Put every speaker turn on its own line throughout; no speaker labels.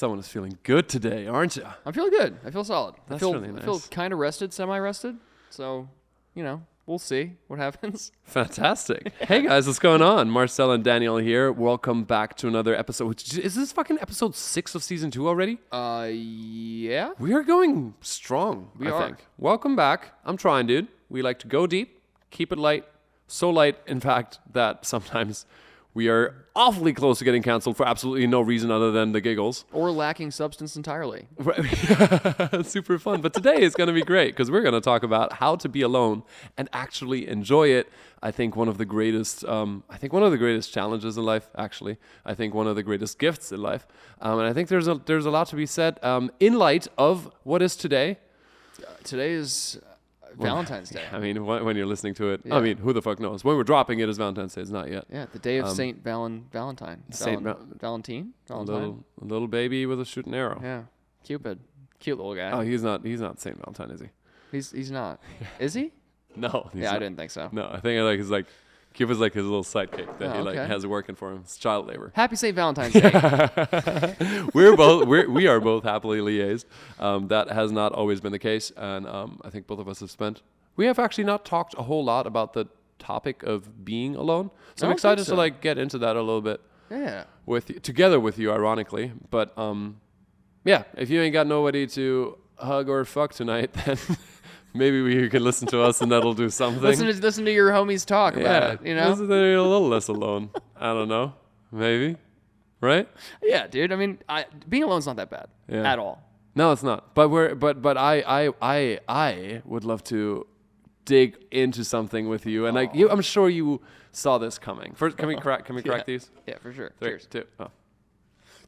Someone is feeling good today, aren't you?
I'm feeling good. I feel solid.
That's
I feel,
really nice.
I feel kind of rested, semi-rested. So, we'll see what happens.
Fantastic. Hey guys, what's going on? Marcel and Daniel here. Welcome back to another episode. Is this fucking episode 6 of season 2 already?
Yeah.
We are going strong, I think. Welcome back. I'm trying, dude. We like to go deep, keep it light. So light, in fact, that sometimes we are awfully close to getting canceled for absolutely no reason other than the giggles.
Or lacking substance entirely.
Super fun. But today is going to be great because we're going to talk about how to be alone and actually enjoy it. I think one of the greatest challenges in life, actually. I think one of the greatest gifts in life. And I think there's a lot to be said in light of what is today.
Today is Valentine's Day.
I mean, when you're listening to it,
Yeah.
I mean, who the fuck knows? When we're dropping it, it's Valentine's Day. It's not yet.
Yeah, the day of Saint Valentine. Valentine?
A little baby with a shooting arrow.
Yeah, Cupid. Cute little guy.
Oh, he's not Saint Valentine, is he?
He's not. Is he?
No. He's
I
not.
didn't think so.
No, I think he's like Cupid's like his little sidekick that he
okay.
has working for him. It's child labor.
Happy St. Valentine's Day.
we are both happily liaised. That has not always been the case, and I think both of us have spent. We have actually not talked a whole lot about the topic of being alone, so I'm excited to get into that a little bit.
Yeah.
Together with you, ironically. But yeah, if you ain't got nobody to hug or fuck tonight, then maybe you can listen to us and that'll do something.
Listen to your homies talk about it.
Listen to you're a little less alone. I don't know, maybe, right?
Yeah, dude. I mean, being alone's not that bad at all.
No, it's not. But I would love to dig into something with you, and I'm sure you saw this coming. First, can we crack these?
Yeah, for sure.
3,
Cheers.
2,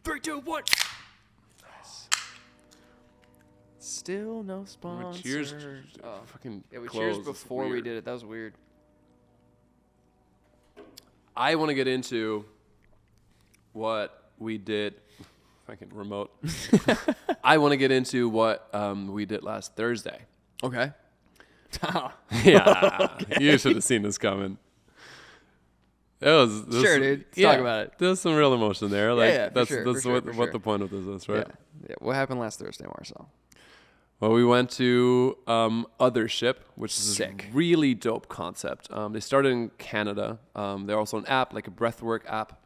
3, 2, 1. Nice. Still no sponsor.
Cheers. Fucking
we cheers before we did it. That was weird.
I want to get into what we did. Fucking remote. I want to get into what we did last Thursday.
Okay.
Yeah, okay. You should have seen this coming. Sure,
dude. Let's talk about it.
There's some real emotion there. Like,
that's
what the point of this is, right?
Yeah. What happened last Thursday, Marcel?
Well, we went to Othership, which is
Sick.
a really dope concept. They started in Canada. They're also an app, like a breathwork app.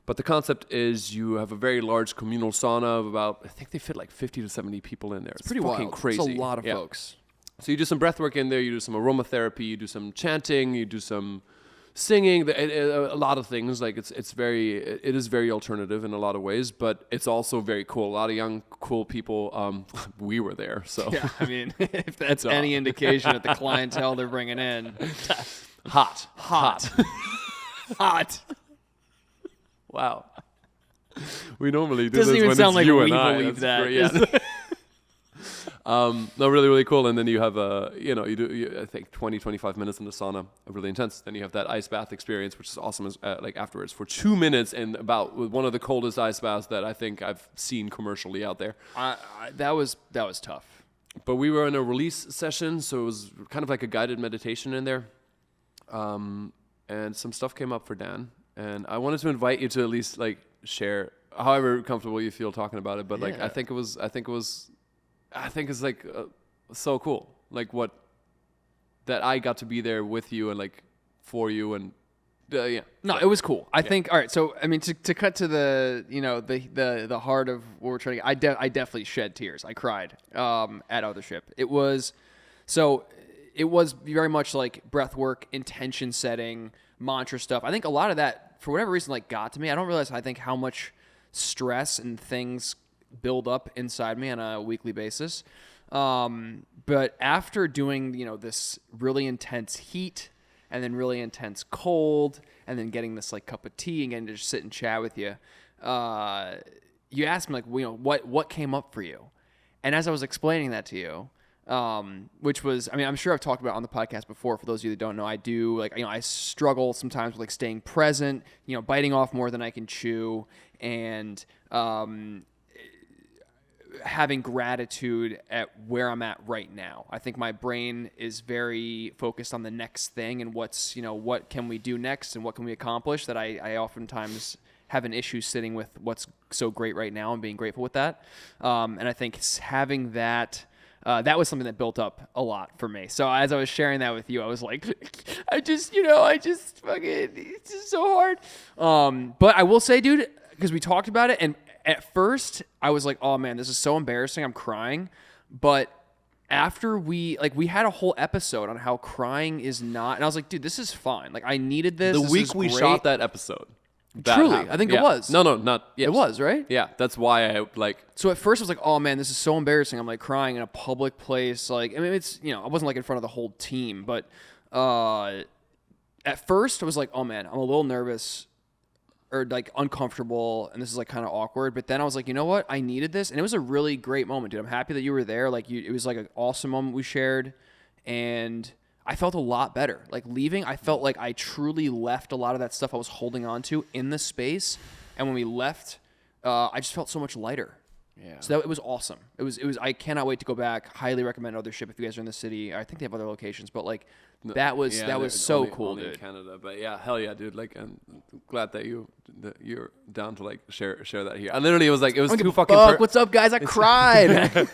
But the concept is you have a very large communal sauna of about, I think they fit like 50 to 70 people in there. It's
pretty
fucking
wild.
crazy.
It's a lot of folks.
So you do some breath work in there, you do some aromatherapy, you do some chanting, you do some singing, a lot of things. Like it is very alternative in a lot of ways, but it's also very cool. A lot of young, cool people. We were there, so
yeah. I mean, if that's any indication of the clientele they're bringing in,
hot. Wow. We normally do
doesn't
this
even
when
sound
it's
like
you
we
and I.
believe
That's
that.
great. Yeah. No, really, really cool. And then you have I think 20, 25 minutes in the sauna, really intense. Then you have that ice bath experience, which is awesome. Like afterwards for 2 minutes, and about one of the coldest ice baths that I think I've seen commercially out there.
That was tough.
But we were in a release session, so it was kind of like a guided meditation in there. And some stuff came up for Dan, and I wanted to invite you to at least like share however comfortable you feel talking about it. But like, I think it's like so cool. Like that I got to be there with you and like for you and yeah.
No, it was cool. I think. All right. So I mean, to cut to the the heart of what we're trying to. I definitely shed tears. I cried at Othership. It was very much like breath work, intention setting, mantra stuff. I think a lot of that, for whatever reason, like got to me. I don't realize I think how much stress and things build up inside me on a weekly basis. But after doing, this really intense heat and then really intense cold and then getting this like cup of tea and getting to just sit and chat with you, you asked me like, what came up for you? And as I was explaining that to you, which was, I mean, I'm sure I've talked about it on the podcast before. For those of you that don't know, I do I struggle sometimes with like staying present, biting off more than I can chew, and having gratitude at where I'm at right now. I think my brain is very focused on the next thing and what can we do next and what can we accomplish, that I oftentimes having issues sitting with what's so great right now and being grateful with that. And I think having that, that was something that built up a lot for me. So as I was sharing that with you, I was like, I just fucking, it's just so hard. But I will say, dude, because we talked about it, and at first I was like, oh man, this is so embarrassing. I'm crying. But after we had a whole episode on how crying is not, and I was like, dude, this is fine. Like, I needed this.
The week we shot that episode.
Truly,
happened.
I think it was.
No, not. Yes.
It was, right?
Yeah, that's why I like.
So at first I was like, oh man, this is so embarrassing. I'm like crying in a public place. Like, I mean, it's, I wasn't like in front of the whole team, but at first I was like, oh man, I'm a little nervous or like uncomfortable, and this is like kind of awkward. But then I was like, you know what? I needed this, and it was a really great moment, dude. I'm happy that you were there. Like, it was like an awesome moment we shared, and I felt a lot better. Like, leaving, I felt like I truly left a lot of that stuff I was holding on to in the space. And when we left, I just felt so much lighter. Yeah. So it was awesome. It was. I cannot wait to go back. Highly recommend Othership if you guys are in the city. I think they have other locations, but like that was so cool,
only
dude.
In Canada, but yeah, hell yeah, dude. Like, I'm glad that you're down to like share that here. I literally was like, it was too fucking.
What's up, guys? I cried.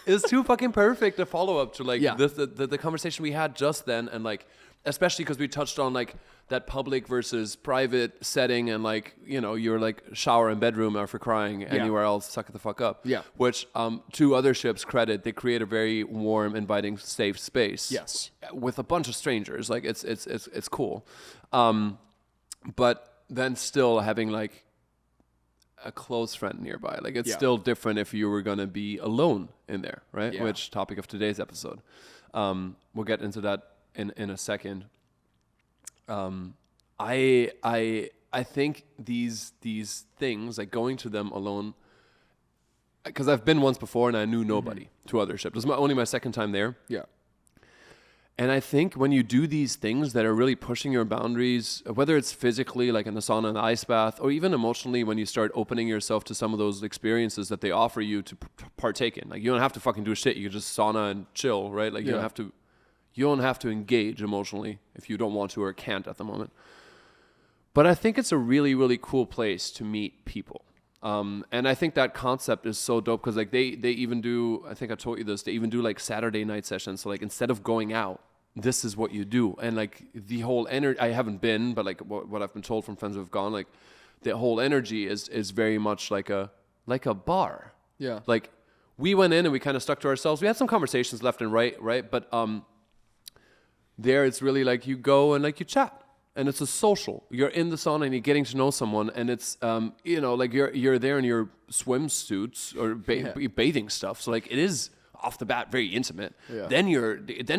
It was too fucking perfect a follow up to like the conversation we had just then, and like especially because we touched on like that public versus private setting, and like you're like shower and bedroom are for crying, anywhere else suck it the fuck up. Yeah. Which to Othership's credit, they create a very warm, inviting, safe space.
Yes.
With a bunch of strangers, like it's cool, but then still having like a close friend nearby. Like, it's still different if you were going to be alone in there, right? Yeah. Which topic of today's episode. We'll get into that in a second. I think these things, like going to them alone, because I've been once before and I knew nobody to Othership. This is only my second time there. Yeah. And I think when you do these things that are really pushing your boundaries, whether it's physically, like in the sauna and the ice bath, or even emotionally, when you start opening yourself to some of those experiences that they offer you to partake in. Like, you don't have to fucking do shit. You can just sauna and chill, right? Like, you don't have to engage emotionally if you don't want to or can't at the moment. But I think it's a really, really cool place to meet people. And I think that concept is so dope because like they even do, I think I told you this, they even do like Saturday night sessions. So like instead of going out, this is what you do. And like the whole energy, I haven't been, but like what I've been told from friends who have gone, like the whole energy is very much like a bar. Yeah. Like we went in and we kind of stuck to ourselves. We had some conversations left and right. But there it's really like you go and like you chat. And it's a social. You're in the sauna and you're getting to know someone, and it's like you're there in your swimsuits or bathing stuff. So like it is off the bat very intimate. Yeah. Then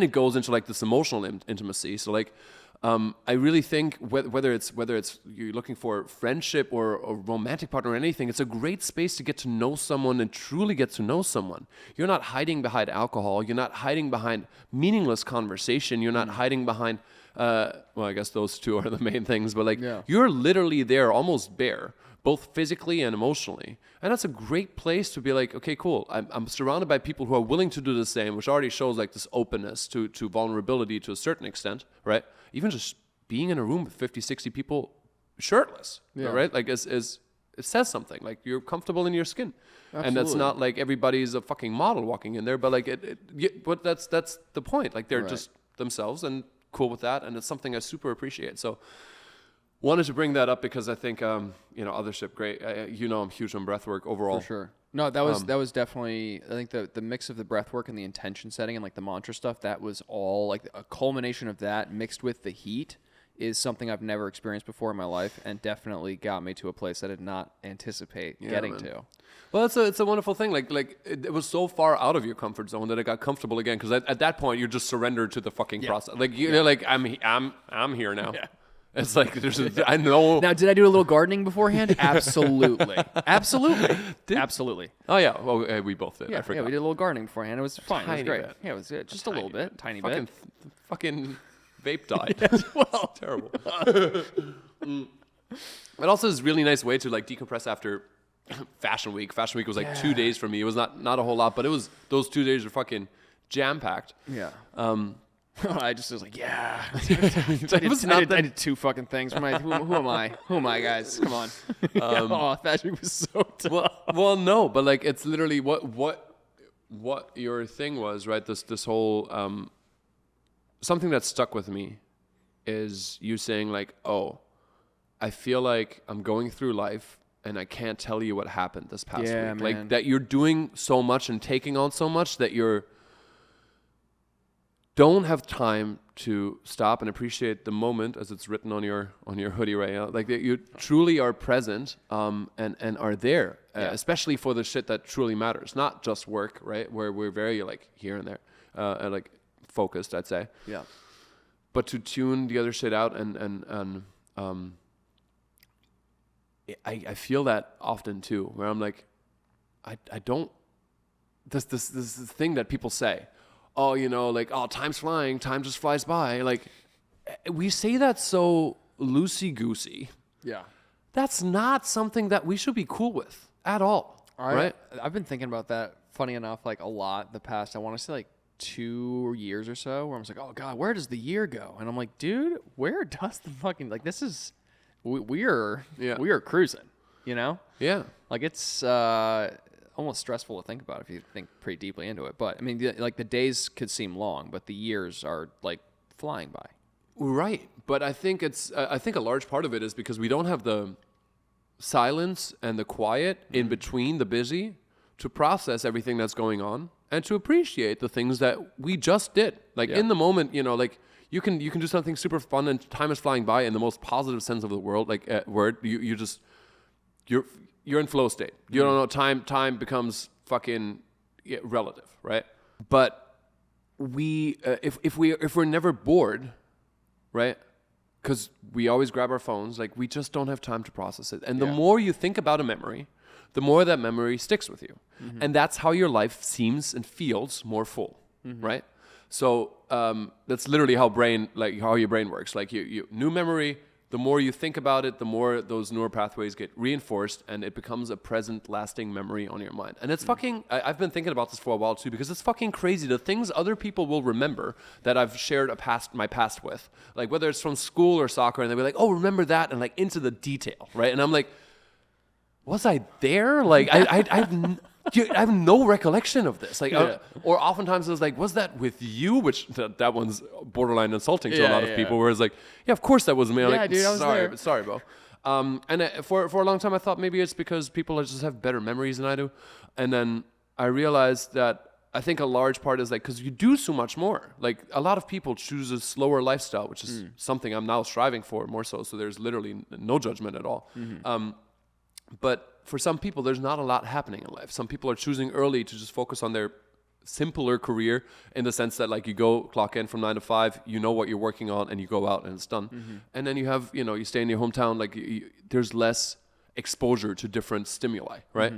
it goes into like this emotional intimacy. So like I really think whether it's you're looking for friendship or a romantic partner or anything, it's a great space to get to know someone and truly get to know someone. You're not hiding behind alcohol. You're not hiding behind meaningless conversation. You're not hiding behind. Well, I guess those two are the main things, but like you're literally there almost bare, both physically and emotionally. And that's a great place to be like, okay, cool. I'm surrounded by people who are willing to do the same, which already shows like this openness to vulnerability to a certain extent, right? Even just being in a room with 50, 60 people shirtless, right? Like it says something, like you're comfortable in your skin. Absolutely. And that's not like everybody's a fucking model walking in there, but like but that's the point. Like they're just themselves and cool with that, and it's something I super appreciate. So wanted to bring that up because I think Othership, great. I'm huge on breathwork overall. For sure.
No, that was definitely, I think the mix of the breathwork and the intention setting and like the mantra stuff, that was all like a culmination of that mixed with the heat is something I've never experienced before in my life, and definitely got me to a place I did not anticipate getting to.
Well, it's a wonderful thing. Like it was so far out of your comfort zone that it got comfortable again. Because at that point, you're just surrendered to the fucking process. Like you're like, I'm here now. Yeah. It's like I know.
Now, did I do a little gardening beforehand? Absolutely, absolutely.
Oh yeah, well we both did.
Yeah,
I forgot.
We did a little gardening beforehand. It was fine. It was great. Bit. Yeah, it was just a little bit, tiny bit.
Fucking vape died. Well, terrible. It also is a really nice way to like decompress after Fashion Week. Fashion Week was like 2 days for me. It was not a whole lot, but it was, those 2 days were fucking jam packed. Yeah.
I just was like, yeah. I did two fucking things. Who am I? Who am I, guys? Come on. Fashion was so tough.
Well, no, but like it's literally what your thing was, right? This whole something that stuck with me is you saying like, oh, I feel like I'm going through life and I can't tell you what happened this past week.
Man.
Like that you're doing so much and taking on so much that you're don't have time to stop and appreciate the moment, as it's written on your hoodie right now. Like that you truly are present and are there, especially for the shit that truly matters, not just work, right? Where we're very like here and there, and like focused, I'd say.
Yeah.
But to tune the other shit out and I feel that often too, where I'm like, I don't. This thing that people say. Oh, you know, like, oh, time's flying, time just flies by. Like, we say that so loosey-goosey.
Yeah.
That's not something that we should be cool with at all, right?
I've been thinking about that, funny enough, like a lot the past, I want to say like 2 years or so, where I'm just like, oh, God, where does the year go? And I'm like, dude, where does the fucking, like, this is, we are cruising, you know?
Yeah.
Like, it's almost stressful to think about if you think pretty deeply into it. But I mean, like the days could seem long, but the years are like flying by.
Right. But I think I think a large part of it is because we don't have the silence and the quiet in between the busy to process everything that's going on and to appreciate the things that we just did. Like in the moment, you know, like you can do something super fun and time is flying by in the most positive sense of the world. Like you're in flow state. You don't know, time becomes fucking relative, right? But we if we're never bored, right? Because we always grab our phones, like we just don't have time to process it. And the more you think about a memory, the more that memory sticks with you. And that's how your life seems and feels more full, right? So that's literally how your brain works. Like you new memory, the more you think about it, the more those neural pathways get reinforced and it becomes a present, lasting memory on your mind. And it's fucking, I've been thinking about this for a while too, because it's fucking crazy. The things other people will remember that I've shared my past with, like whether it's from school or soccer, and they'll be like, oh, remember that? And like into the detail, right? And I'm like, was I there? Like, I have no recollection of this. Like, or oftentimes it's like, was that with you? Which that one's borderline insulting to a lot of people. Where it's like, yeah, of course that was me. I'm like,
dude, I was there.
Sorry, bro. And for a long time, I thought maybe it's because people just have better memories than I do. And then I realized that I think a large part is like, because you do so much more. Like a lot of people choose a slower lifestyle, which is something I'm now striving for more so. So there's literally no judgment at all. But for some people, there's not a lot happening in life. Some people are choosing early to just focus on their simpler career in the sense that like you go clock in from 9 to 5, you know what you're working on and you go out and it's done. And then you have, you stay in your hometown, like there's less exposure to different stimuli, right?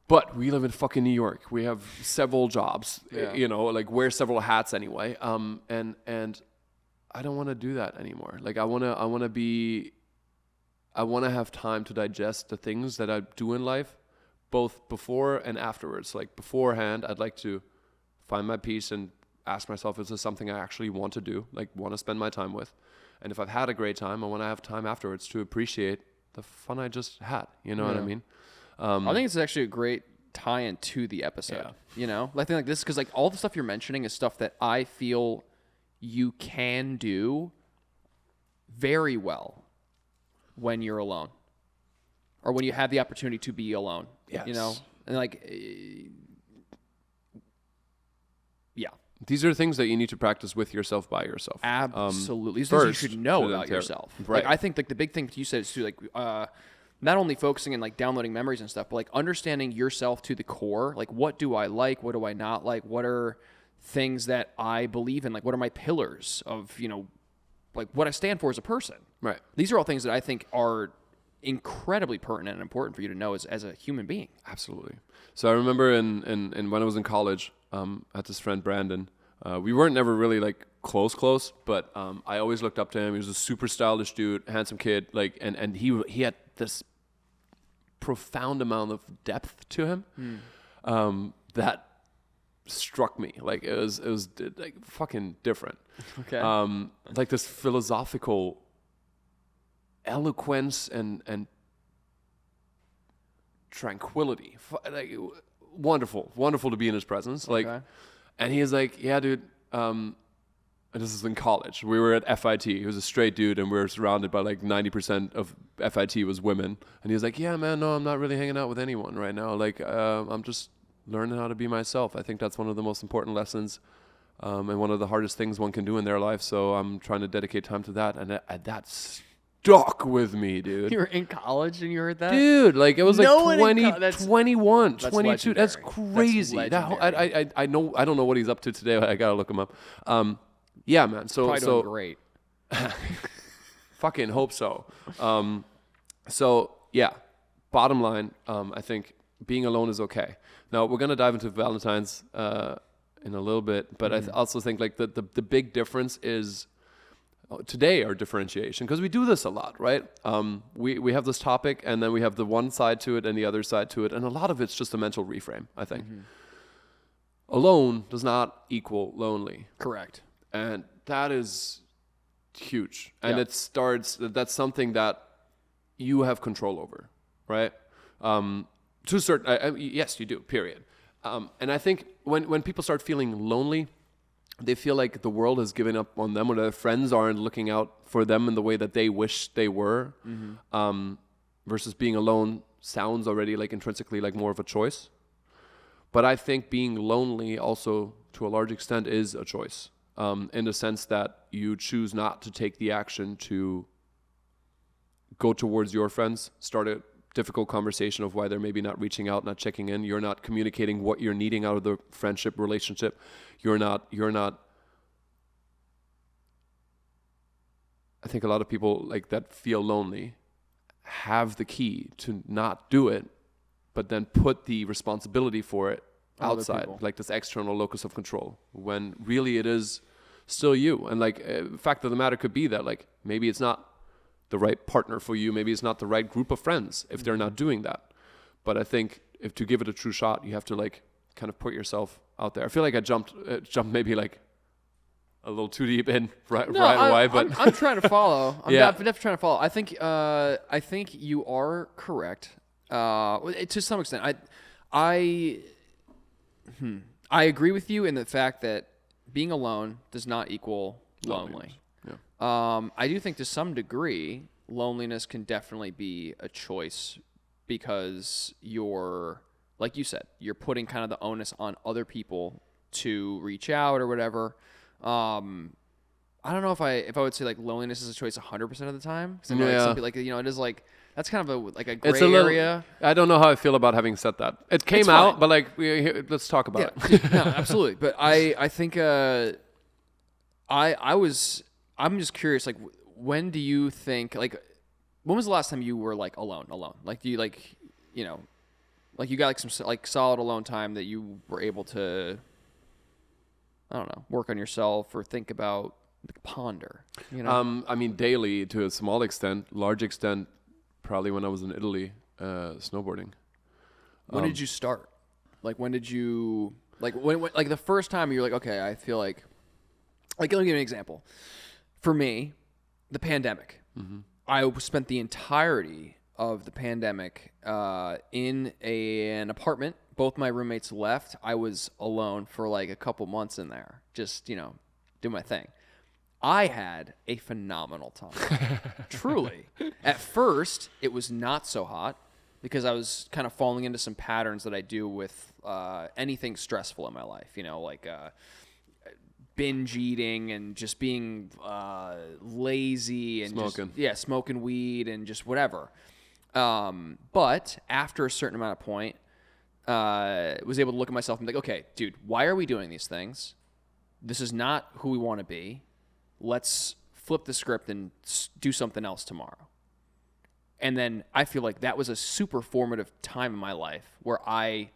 But we live in fucking New York. We have several jobs, like wear several hats anyway. And I don't want to do that anymore. Like I want to have time to digest the things that I do in life, both before and afterwards. Like beforehand, I'd like to find my peace and ask myself, is this something I actually want to do, like want to spend my time with? And if I've had a great time, I want to have time afterwards to appreciate the fun I just had. You know what I mean?
I think it's actually a great tie-in to the episode. I think like this, because like all the stuff you're mentioning is stuff that I feel you can do very well when you're alone, or when you have the opportunity to be alone.
Yes.
And like,
these are things that you need to practice with yourself, by yourself.
Absolutely. These are things you should know about yourself.
Right.
Like, I think like the big thing you said is to like, not only focusing and like downloading memories and stuff, but like understanding yourself to the core. Like, what do I like? What do I not like? What are things that I believe in? Like, what are my pillars of, like what I stand for as a person?
Right.
These are all things that I think are incredibly pertinent and important for you to know as a human being.
Absolutely. So I remember in when I was in college, I had this friend, Brandon. We weren't never really like close, but I always looked up to him. He was a super stylish dude, handsome kid, like, and he had this profound amount of depth to him that struck me. Like it was like fucking different.
Okay.
Like this philosophical eloquence and tranquility. Like wonderful to be in his presence. Like, and he was like, yeah, dude. And this is in college. We were at FIT. He was a straight dude, and we were surrounded by like 90% of FIT was women. And he was like, yeah, man, no, I'm not really hanging out with anyone right now. Like, I'm just learning how to be myself. I think that's one of the most important lessons and one of the hardest things one can do in their life. So I'm trying to dedicate time to that. And that stuck with me, dude.
You were in college and you heard that?
Dude, like it was
No
like
one
21,
that's
22.
legendary.
That's crazy.
That's
That, I don't know what he's up to today. I got to look him up. Yeah, man.
Probably doing great.
Fucking hope so. So yeah, bottom line, I think being alone is okay. Now we're gonna dive into Valentine's in a little bit, but I also think like the big difference is today our differentiation, because we do this a lot, right? We have this topic, and then we have the one side to it and the other side to it, and a lot of it's just a mental reframe. I think alone does not equal lonely.
Correct.
And that is huge. And that's something that you have control over, right? To a certain, yes, you do, period. And I think when people start feeling lonely, they feel like the world has given up on them, or their friends aren't looking out for them in the way that they wish they were. Versus being alone sounds already like intrinsically like more of a choice. But I think being lonely also, to a large extent, is a choice. In the sense that you choose not to take the action to go towards your friends, start a difficult conversation of why they're maybe not reaching out, not checking in. You're not communicating what you're needing out of the friendship relationship. You're not. I think a lot of people like that feel lonely have the key to not do it, but then put the responsibility for it outside, like this external locus of control, when really it is still you. And like fact of the matter could be that like maybe it's not the right partner for you, maybe it's not the right group of friends if they're not doing that. But I think if to give it a true shot, you have to like kind of put yourself out there. I feel like I jumped maybe like a little too deep in right away, but
I'm trying to follow. I'm definitely trying to follow. I think you are correct to some extent. I agree with you in the fact that being alone does not equal lonely. Yeah. I do think to some degree loneliness can definitely be a choice, because you're, like you said, you're putting kind of the onus on other people to reach out or whatever. I don't know if I would say like loneliness is a choice 100% of the time. Because I know like some people, like, you know, it is like, that's kind of a gray area.
I don't know how I feel about having said that. It came out, but like, let's talk about it.
No, absolutely. But I think I'm just curious, like, when do you think, like, when was the last time you were like alone? Like, do you like, you know, like you got like some like solid alone time that you were able to, I don't know, work on yourself or think about, ponder, you know?
I mean, daily to a small extent, large extent, probably when I was in Italy, snowboarding.
When did you start? Like, when did you, when like the first time you were like, okay, I feel like let me give you an example. For me, the pandemic. Mm-hmm. I spent the entirety of the pandemic in an apartment. Both my roommates left. I was alone for like a couple months in there, just, you know, do my thing. I had a phenomenal time. Truly. At first, it was not so hot because I was kind of falling into some patterns that I do with anything stressful in my life, you know, like binge eating and just being lazy and smoking weed and just whatever. But after a certain amount of point, was able to look at myself and be like, okay, dude, why are we doing these things? This is not who we want to be. Let's flip the script and do something else tomorrow. And then I feel like that was a super formative time in my life where I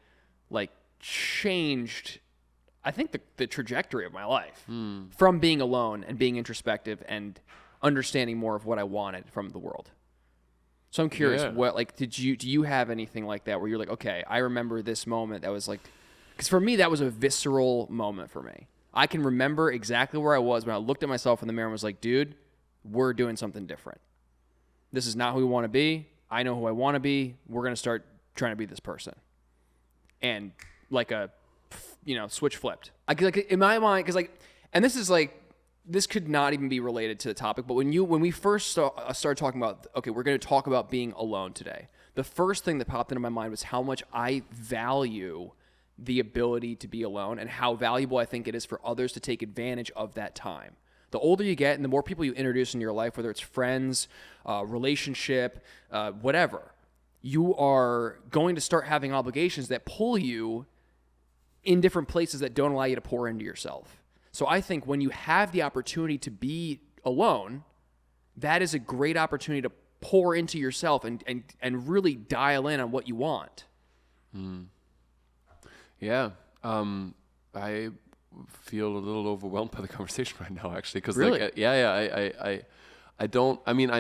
like changed, I think, the trajectory of my life from being alone and being introspective and understanding more of what I wanted from the world. So I'm curious, what, like, do you have anything like that where you're like, okay, I remember this moment that was like Because for me, that was a visceral moment for me. I can remember exactly where I was when I looked at myself in the mirror and was like, dude, we're doing something different. This is not who we want to be. I know who I want to be. We're going to start trying to be this person. And like switch flipped. Like in my mind, because and this is this could not even be related to the topic, but when we first started talking about, okay, we're going to talk about being alone today, the first thing that popped into my mind was how much I value the ability to be alone and how valuable I think it is for others to take advantage of that time. The older you get and the more people you introduce into your life, whether it's friends, relationship, whatever, you are going to start having obligations that pull you in different places that don't allow you to pour into yourself. So I think when you have the opportunity to be alone, that is a great opportunity to pour into yourself and really dial in on what you want.
Yeah. I feel a little overwhelmed by the conversation right now, actually. Cause
really?
I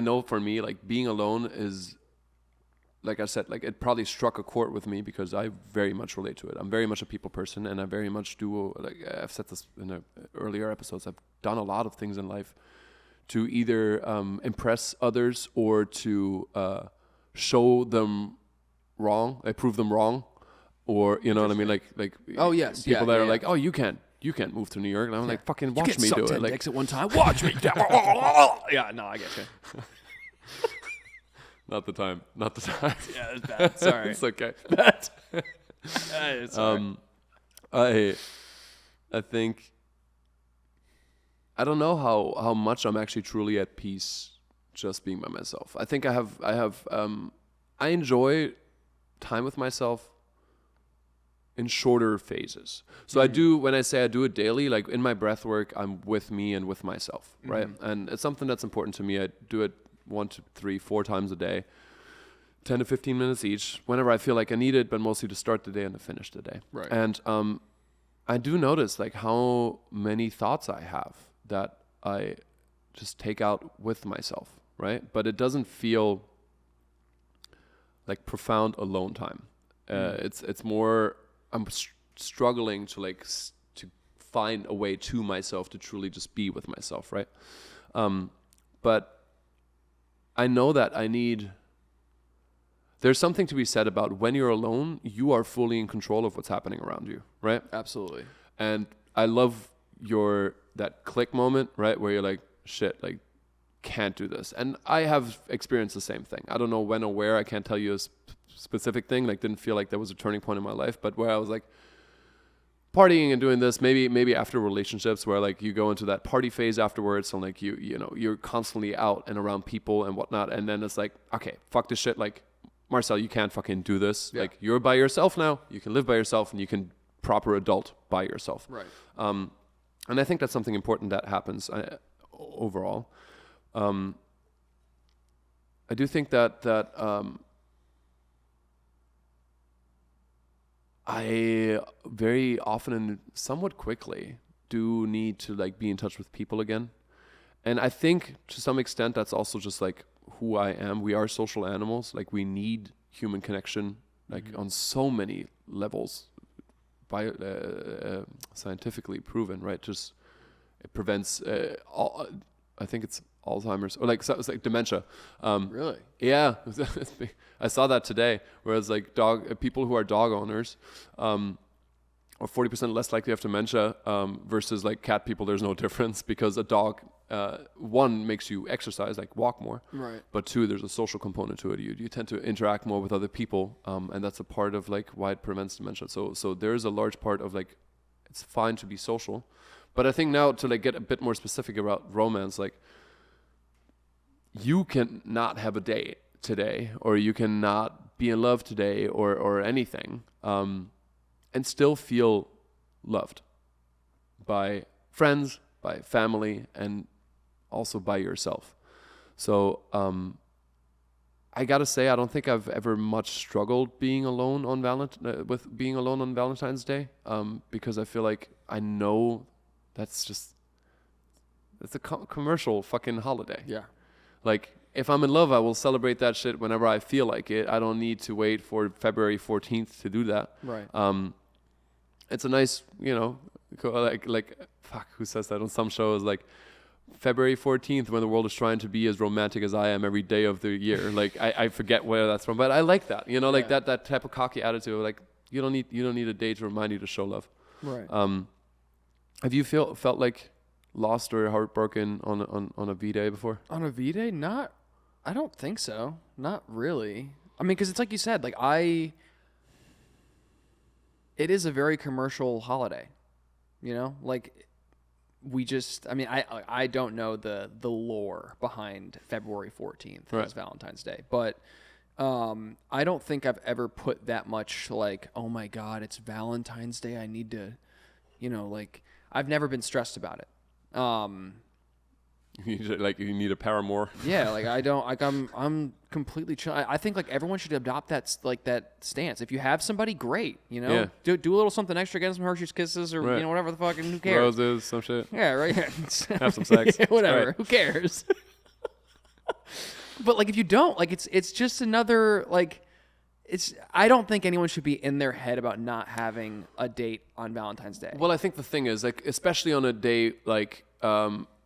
know for me, like being alone is, like I said, like it probably struck a chord with me because I very much relate to it. I'm very much a people person, and I very much do, like I've said this in the earlier episodes, I've done a lot of things in life to either impress others or to show them wrong, prove them wrong, or you know what I mean, like
oh yes,
people that are like, oh, you can't move to New York, and I'm like, fucking watch me do it. Like
dicks at one time, watch me. Yeah, no, I get you.
Not the time.
Yeah, it's bad. Sorry.
It's okay. I think I don't know how much I'm actually truly at peace just being by myself. I think I enjoy time with myself in shorter phases. So I do, when I say I do it daily, like in my breath work, I'm with me and with myself, right? And it's something that's important to me. I do it 1 to 3, 4 times a day, 10 to 15 minutes each, whenever I feel like I need it, but mostly to start the day and to finish the day.
Right.
And I do notice like how many thoughts I have that I just take out with myself, right? But it doesn't feel like profound alone time. It's more, I'm struggling to to find a way to myself to truly just be with myself, right? But I know that there's something to be said about when you're alone, you are fully in control of what's happening around you, right?
Absolutely.
And I love that click moment, right? Where you're like, shit, like, can't do this. And I have experienced the same thing. I don't know when or where, I can't tell you a specific thing, like didn't feel like there was a turning point in my life, but where I was like partying and doing this, maybe after relationships where like you go into that party phase afterwards, and like you're constantly out and around people and whatnot, and then it's like, okay, fuck this shit, like Marcel, you can't fucking do this. Yeah. Like you're by yourself now, you can live by yourself and you can proper adult by yourself.
Right.
And I think that's something important that happens overall. I do think that I very often and somewhat quickly do need to like be in touch with people again. And I think to some extent that's also just like who I am. We are social animals. Like we need human connection, like on so many levels, scientifically proven, right? Just it prevents I think it's Alzheimer's or like it's like dementia.
Really?
Yeah, I saw that today. Whereas like people who are dog owners are 40% less likely to have dementia versus like cat people. There's no difference because a dog, one, makes you exercise, like walk more.
Right.
But two, there's a social component to it. You tend to interact more with other people, and that's a part of like why it prevents dementia. So there's a large part of like it's fine to be social, but I think now to like get a bit more specific about romance, like you can not have a date today, or you cannot be in love today, or anything, and still feel loved by friends, by family, and also by yourself. So I gotta say, I don't think I've ever much struggled being alone on with being alone on Valentine's Day, because I feel like I know it's a commercial fucking holiday.
Yeah.
Like, if I'm in love, I will celebrate that shit whenever I feel like it. I don't need to wait for February 14th to do that.
Right.
it's a nice, like fuck, who says that on some shows, like February 14th, when the world is trying to be as romantic as I am every day of the year. Like I forget where that's from, but I like that, like that type of cocky attitude. Like you don't need a day to remind you to show love.
Right.
Have you felt like lost or heartbroken on a V-Day before?
On a V-Day? I don't think so. Not really. I mean, because it's like you said, like it is a very commercial holiday, like I don't know the lore behind February 14th as Valentine's Day, but I don't think I've ever put that much like, oh my God, it's Valentine's Day, I need to, like I've never been stressed about it.
You need a paramour.
Yeah, like I don't, like I'm completely chill. I think like everyone should adopt that stance. If you have somebody, great, do a little something extra, get some Hershey's Kisses or whatever the fuck, and who cares?
Roses, some shit.
Yeah, right.
Have some sex.
Whatever.
Right.
Who cares? But like if you don't, like it's just another like. I don't think anyone should be in their head about not having a date on Valentine's Day.
Well, I think the thing is, like, especially on a day like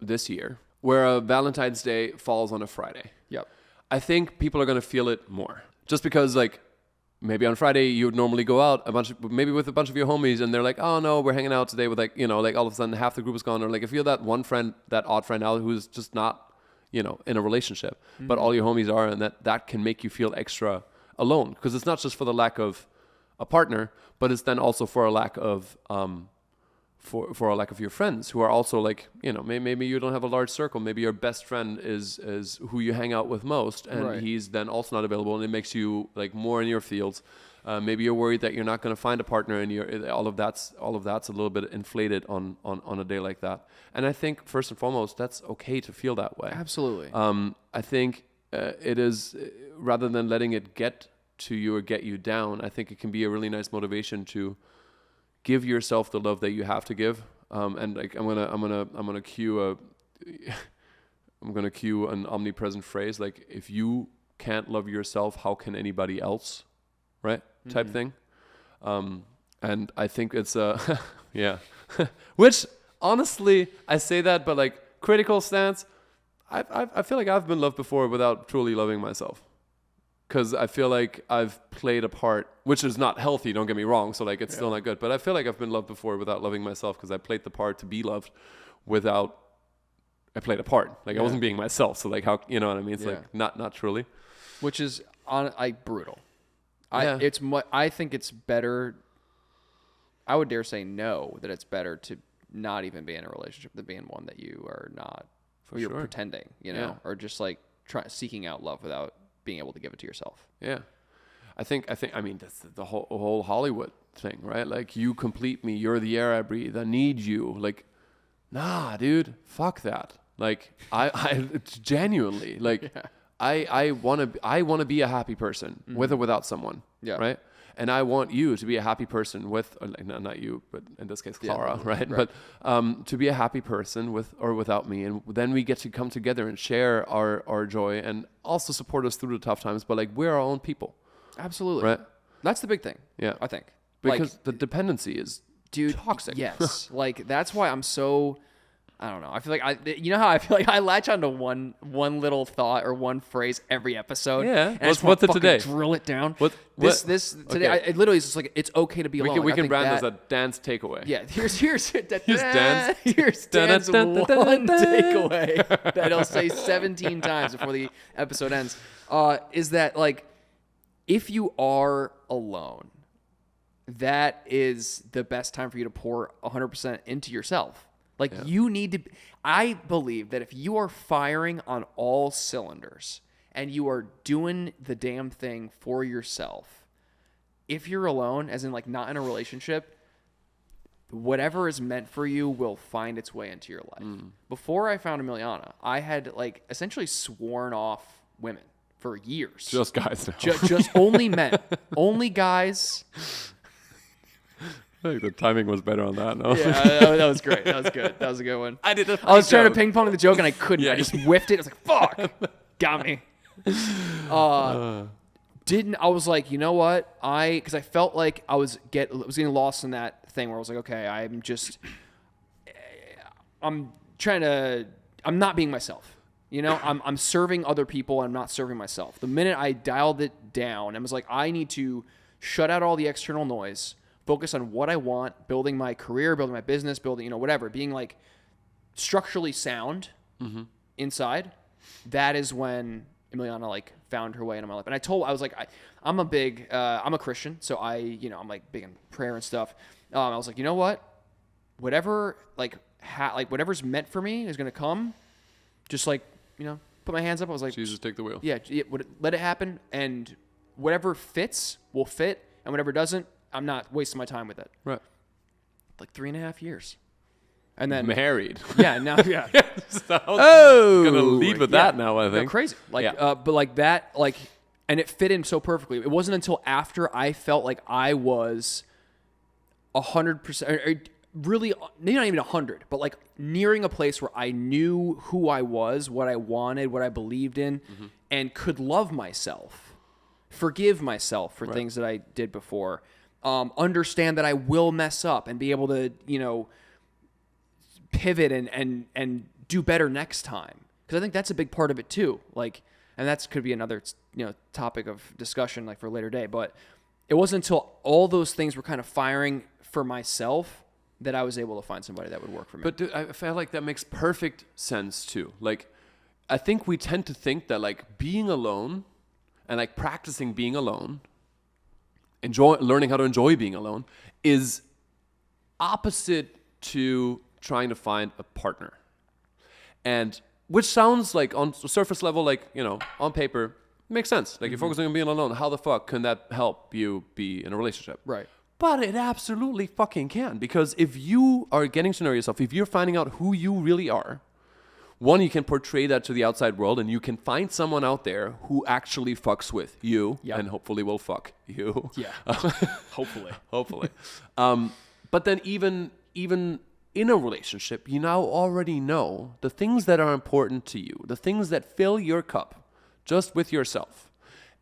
this year, where Valentine's Day falls on a Friday.
Yep.
I think people are going to feel it more. Just because, like, maybe on Friday you would normally go out maybe with a bunch of your homies, and they're like, oh no, we're hanging out today with like all of a sudden half the group is gone. Or like if you're that one friend, that odd friend out who's just not, in a relationship, but all your homies are, and that can make you feel extra alone, because it's not just for the lack of a partner, but it's then also for a lack of for a lack of your friends who are also like, maybe you don't have a large circle, maybe your best friend is who you hang out with most, and he's then also not available, and it makes you like more in your fields. Maybe you're worried that you're not going to find a partner, and all of that's a little bit inflated on a day like that. And I think first and foremost, that's okay to feel that way.
Absolutely.
I think it is, rather than letting it get to you or get you down, I think it can be a really nice motivation to give yourself the love that you have to give. And like I'm gonna cue an omnipresent phrase, like, if you can't love yourself, how can anybody else? Right? Type thing. And I think it's yeah. Which honestly, I say that, but like critical stance, I feel like I've been loved before without truly loving myself. Because I feel like I've played a part, which is not healthy, don't get me wrong, so like it's still not good. But I feel like I've been loved before without loving myself, because I played the part to be loved without, I played a part. Like I wasn't being myself, so like how, you know what I mean? It's like not truly.
Which is brutal.
Yeah.
I think it's better, I would dare say that it's better to not even be in a relationship than be in one that you are not, or you're pretending, or just like seeking out love without being able to give it to yourself.
Yeah. I mean, that's the whole Hollywood thing, right? Like, you complete me, you're the air I breathe, I need you. Like, nah, dude, fuck that. Like, I genuinely, like, I want to be a happy person with or without someone, right? And I want you to be a happy person with, or like, not you, but in this case, Clara, right? But to be a happy person with or without me. And then we get to come together and share our joy, and also support us through the tough times. But like, we're our own people.
Absolutely.
Right?
That's the big thing.
Yeah.
I think.
Because
like,
the dependency is toxic.
Yes. Like, that's why I'm so, I don't know. I feel like how I feel like I latch onto one little thought or one phrase every episode.
Yeah.
And
What's it today?
Drill it down.
This
today.
Okay.
It literally is just like, it's okay to be alone.
We can brand as a dance takeaway.
Yeah. Here's
dance.
Here's Dan's one takeaway that he'll say 17 times before the episode ends. Is that like, if you are alone, that is the best time for you to pour 100% into yourself. Like, you need to, I believe that if you are firing on all cylinders and you are doing the damn thing for yourself, if you're alone, as in like not in a relationship, whatever is meant for you will find its way into your life. Before I found Emiliana, I had like essentially sworn off women for years.
Just guys now.
Just only men. Only guys.
I think the timing was better on that. No?
Yeah, that was great. That was good. That was a good one.
I
was trying to ping pong the joke and I couldn't. I just whiffed it. I was like, fuck. Got me. I was like, you know what? Because I felt like I was getting lost in that thing where I was like, okay, I'm not being myself. You know, I'm serving other people. I'm not serving myself. The minute I dialed it down, I was like, I need to shut out all the external noise, focus on what I want, building my career, building my business, building, whatever, being like structurally sound inside. That is when Emiliana like found her way into my life. And I was like, I'm a Christian. So I'm like big in prayer and stuff. I was like, you know what? Whatever, whatever's meant for me is going to come. Just like, put my hands up. I was like,
Jesus, take the wheel.
Yeah, let it happen. And whatever fits will fit. And whatever doesn't, I'm not wasting my time with it.
Right.
Like 3.5 years. And then
married.
Yeah, now, yeah.
Gonna lead with that now, I think.
No, crazy. But like that, and it fit in so perfectly. It wasn't until after I felt like I was 100%, really, maybe not even 100, but like nearing a place where I knew who I was, what I wanted, what I believed in, and could love myself, forgive myself for things that I did before, understand that I will mess up and be able to, pivot and do better next time. Because I think that's a big part of it too. Like, and that's could be another, topic of discussion like for a later day. But it wasn't until all those things were kind of firing for myself that I was able to find somebody that would work for me.
But dude, I feel like that makes perfect sense too. Like, I think we tend to think that like being alone and like practicing being alone, learning how to enjoy being alone, is opposite to trying to find a partner. And which sounds like on surface level, like, on paper, makes sense. Like, you're focusing on being alone. How the fuck can that help you be in a relationship?
Right.
But it absolutely fucking can. Because if you are getting to know yourself, if you're finding out who you really are, one, you can portray that to the outside world, and you can find someone out there who actually fucks with you, and hopefully will fuck you.
Yeah.
Hopefully. But then even in a relationship, you now already know the things that are important to you, the things that fill your cup just with yourself.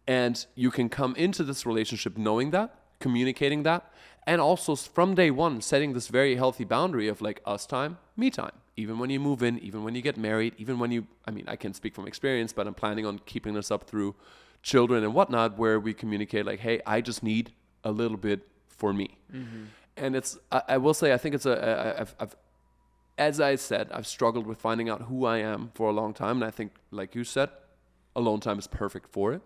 And you can come into this relationship knowing that, communicating that, and also from day one, setting this very healthy boundary of like us time, me time. Even when you move in, even when you get married, even when I can speak from experience, but I'm planning on keeping this up through children and whatnot, where we communicate like, hey, I just need a little bit for me. And I will say, I think it's as I said, I've struggled with finding out who I am for a long time. And I think, like you said, alone time is perfect for it.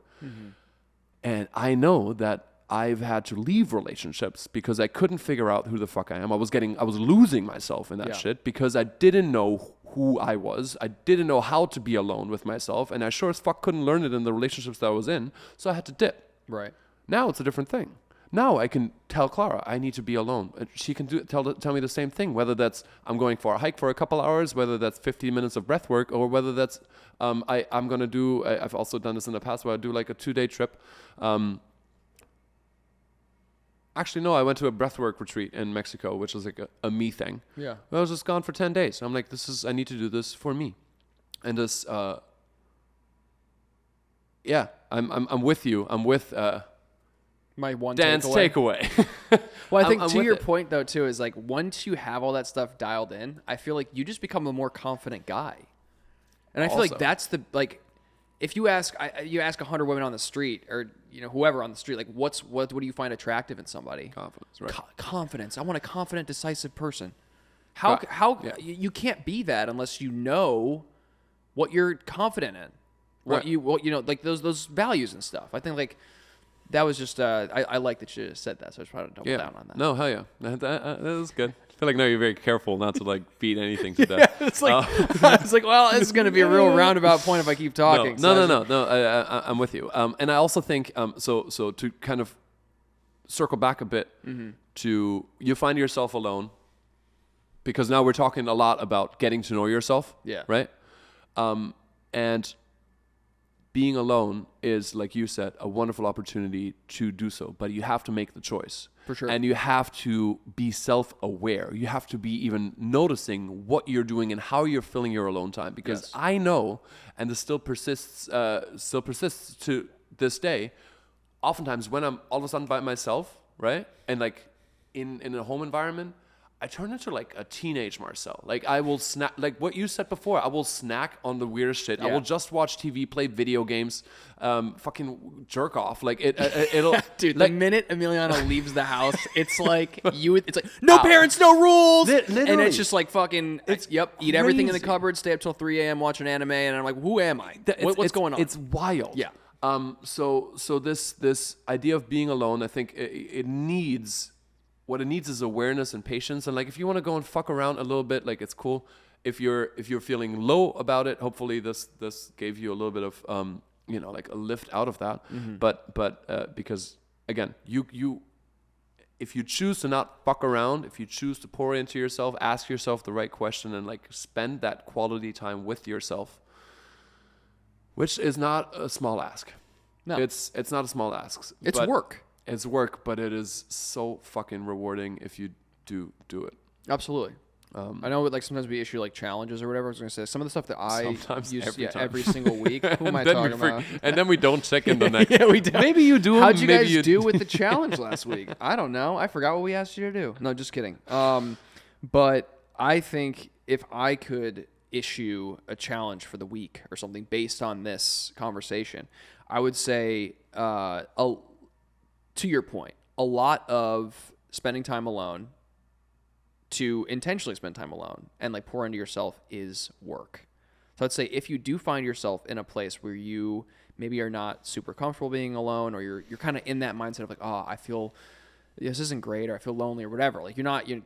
And I know that I've had to leave relationships because I couldn't figure out who the fuck I am. I was losing myself in that shit because I didn't know who I was. I didn't know how to be alone with myself. And I sure as fuck couldn't learn it in the relationships that I was in. So I had to dip.
Right.
Now it's a different thing. Now I can tell Clara I need to be alone. She can tell me the same thing, whether that's I'm going for a hike for a couple hours, whether that's 15 minutes of breath work, or whether that's I'm going to do, I've also done this in the past where I do like a 2-day trip. Actually, no, I went to a breathwork retreat in Mexico, which was like a me thing.
Yeah.
I was just gone for 10 days. I'm like, I need to do this for me. And this, I'm with you. I'm with,
my one
Dan's takeaway.
Well, I think to your point though too is like once you have all that stuff dialed in, I feel like you just become a more confident guy. And I feel like that's if you ask 100 women on the street or whoever on the street, like what do you find attractive in somebody?
Confidence, right?
Confidence. I want a confident, decisive person. You can't be that unless you know what you're confident in, like those values and stuff. I think like. That was just, I like that you said that, so I just wanted to double down on that.
No, hell yeah. That was good. I feel like now you're very careful not to like beat anything to death.
It's like, it's like, well, this is going to be a real roundabout point if I keep talking.
No, I'm with you. And I also think, so to kind of circle back a bit to, you find yourself alone, because now we're talking a lot about getting to know yourself.
Yeah.
Right? And being alone is, like you said, a wonderful opportunity to do so, but you have to make the choice.
For sure.
And you have to be self-aware. You have to be even noticing what you're doing and how you're filling your alone time. Because I know, and this still persists to this day, oftentimes when I'm all of a sudden by myself, right, and like in a home environment, I turn into like a teenage Marcel. Like I will snack, like what you said before. I will snack on the weirdest shit. I
Yeah.
will just watch TV, play video games, fucking jerk off. Like it'll
Dude,
like,
the minute Emiliano leaves the house, it's like it's like no parents, no rules, and
Literally.
it's just like fucking. Eat everything in the
crazy.
cupboard, stay up till 3 a.m. watching anime, and I'm like, who am I? What's going on?
It's wild.
Yeah.
So this idea of being alone, I think it needs. What it needs is awareness and patience. And like, if you want to go and fuck around a little bit, like it's cool. If you're feeling low about it, hopefully this gave you a little bit of like a lift out of that.
Mm-hmm.
But because again, if you choose to not fuck around, if you choose to pour into yourself, ask yourself the right question, and like spend that quality time with yourself, which is not a small ask.
No.
It's not a small ask.
It's
but
work.
It's work, but it is so fucking rewarding if you do it.
Absolutely. I know, like sometimes we issue like challenges or whatever. I was gonna say some of the stuff that I
Sometimes,
use
every time.
every single week. Who am I
Then
talking about?
and then we don't check in the next.
Yeah, we do.
Maybe you do.
How'd you
maybe
guys
you
do with the challenge last week? I don't know. I forgot what we asked you to do. No, just kidding. But I think if I could issue a challenge for the week or something based on this conversation, I would say, to your point, a lot of spending time alone, to intentionally spend time alone and like pour into yourself, is work. So I'd say if you do find yourself in a place where you maybe are not super comfortable being alone, or you're kind of in that mindset of like, oh, I feel this isn't great, or I feel lonely, or whatever. Like you're not you're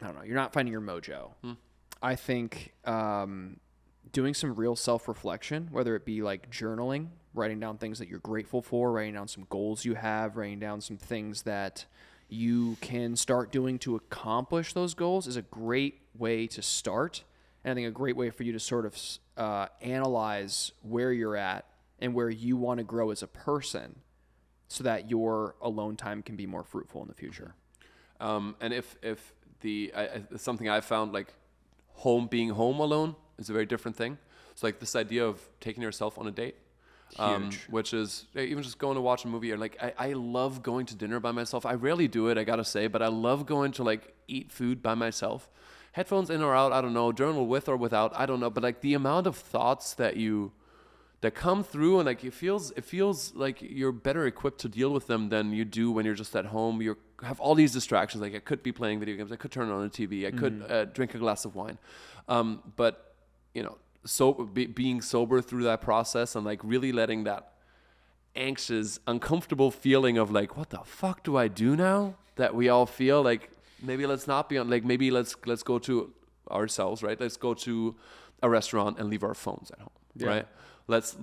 not finding your mojo. I think doing some real self-reflection, whether it be like journaling, writing down things that you're grateful for, writing down some goals you have, writing down some things that you can start doing to accomplish those goals, is a great way to start. And I think a great way for you to sort of analyze where you're at and where you want to grow as a person, so that your alone time can be more fruitful in the future.
And if something I've found, like being home alone is a very different thing. It's like this idea of taking yourself on a date.
Huge.
Which is even just going to watch a movie, or like I love going to dinner by myself. I rarely do it, I gotta say, but I love going to like eat food by myself. Headphones in or out, I don't know. Journal with or without, I don't know. But like the amount of thoughts that come through, and like it feels like you're better equipped to deal with them than you do when you're just at home. You have all these distractions. Like I could be playing video games, I could turn on a TV, I could drink a glass of wine, but being sober through that process, and like really letting that anxious, uncomfortable feeling of like, what the fuck do I do now, that we all feel, like maybe let's not be on, like maybe let's go to ourselves, right? Let's go to a restaurant and leave our phones at home, right? Let's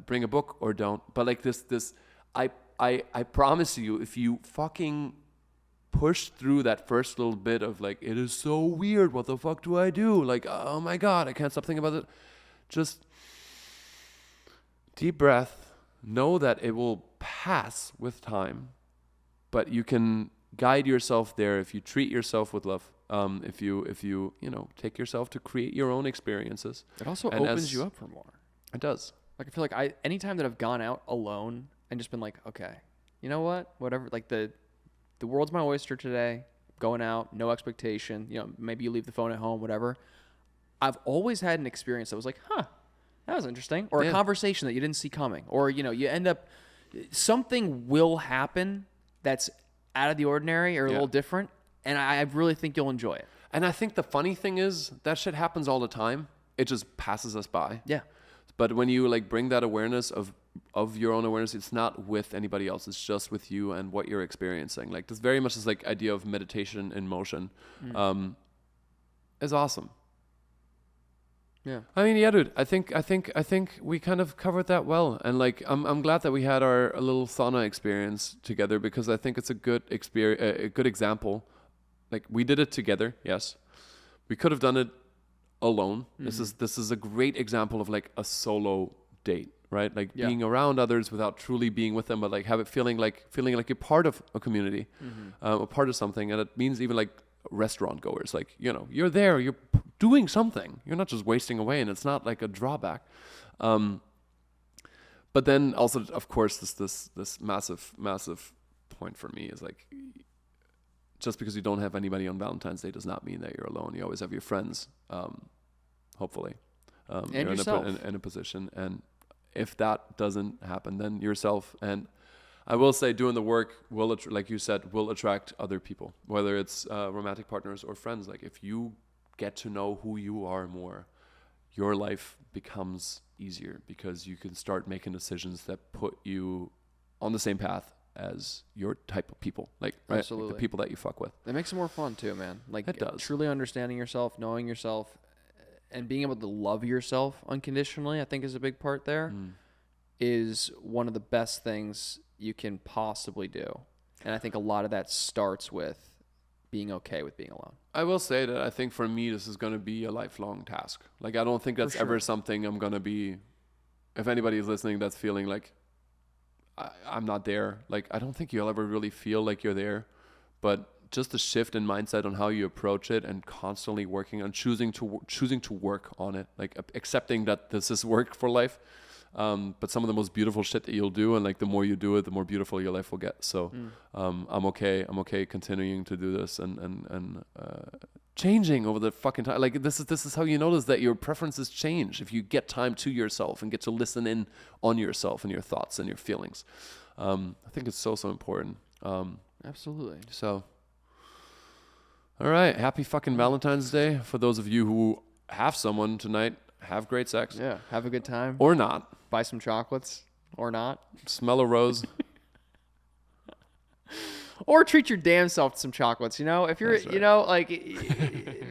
bring a book or don't. But like this I promise you, if you fucking push through that first little bit of like, it is so weird, what the fuck do I do? Like, oh my God, I can't stop thinking about it. Just deep breath, know that it will pass with time, but you can guide yourself there if you treat yourself with love. If you take yourself to create your own experiences.
It also opens you up for more.
It does.
Like I feel like anytime that I've gone out alone and just been like, okay, you know what, whatever, like the world's my oyster today, going out, no expectation, maybe you leave the phone at home, whatever. I've always had an experience that was like, that was interesting. Or a conversation that you didn't see coming. Or, you end up, something will happen that's out of the ordinary or a little different. And I really think you'll enjoy it.
And I think the funny thing is that shit happens all the time. It just passes us by.
Yeah.
But when you like bring that awareness of your own awareness, it's not with anybody else. It's just with you and what you're experiencing. Like this very much is like idea of meditation in motion. Is awesome.
Yeah.
I mean, yeah, dude. I think we kind of covered that well. And like, I'm glad that we had our little sauna experience together, because I think it's a good experience, a good example. Like we did it together. Yes. We could have done it alone. This is a great example of like a solo date, right? Like being around others without truly being with them, but like feeling like you're part of a community, a part of something. And it means even like restaurant goers, like, you're there, you're doing something. You're not just wasting away, and it's not like a drawback. But then also, of course, this massive point for me is like, just because you don't have anybody on Valentine's Day does not mean that you're alone. You always have your friends, hopefully,
And
you're
yourself.
in a position. And if that doesn't happen, then yourself. And I will say, doing the work will, like you said, will attract other people, whether it's romantic partners or friends. Like if you get to know who you are more, your life becomes easier because you can start making decisions that put you on the same path as your type of people, like, right?
Absolutely.
Like the people that you fuck with.
It makes it more fun too, man. Like
It does.
truly understanding yourself, knowing yourself, and being able to love yourself unconditionally, I think is a big part there. Is one of the best things you can possibly do. And I think a lot of that starts with being okay with being alone.
I will say that I think for me, this is going to be a lifelong task. Like, I don't think that's
sure.
ever something I'm going to be, if anybody is listening that's feeling like I'm not there, like, I don't think you'll ever really feel like you're there. But just the shift in mindset on how you approach it and constantly working on choosing to work on it, like accepting that this is work for life. But some of the most beautiful shit that you'll do, and like the more you do it, the more beautiful your life will get. So I'm okay continuing to do this and changing over the fucking time. Like this is how you notice that your preferences change if you get time to yourself and get to listen in on yourself and your thoughts and your feelings. I think it's so important.
Absolutely.
So, all right, happy fucking Valentine's Day for those of you who have someone tonight. Have great sex.
Yeah. Have a good time.
Or not.
Buy some chocolates or not.
Smell a rose.
Or treat your damn self to some chocolates. You know, if you're,
That's right.
you know, like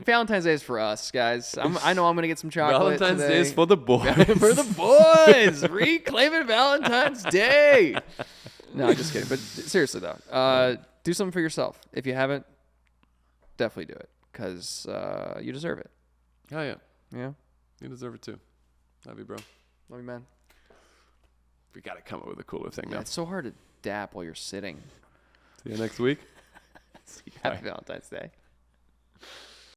Valentine's Day is for us, guys. I know I'm going to get some chocolate
Valentine's
today.
Day is for the boys.
For the boys. Reclaiming Valentine's Day. No, just kidding. But seriously, though, do something for yourself. If you haven't, definitely do it because you deserve it.
Oh, yeah.
Yeah.
You deserve it too. Love you, bro.
Love you, man.
We got to come up with a cooler thing
Yeah,
now.
it's so hard to dap while you're sitting.
See you next week.
Happy Valentine's Day.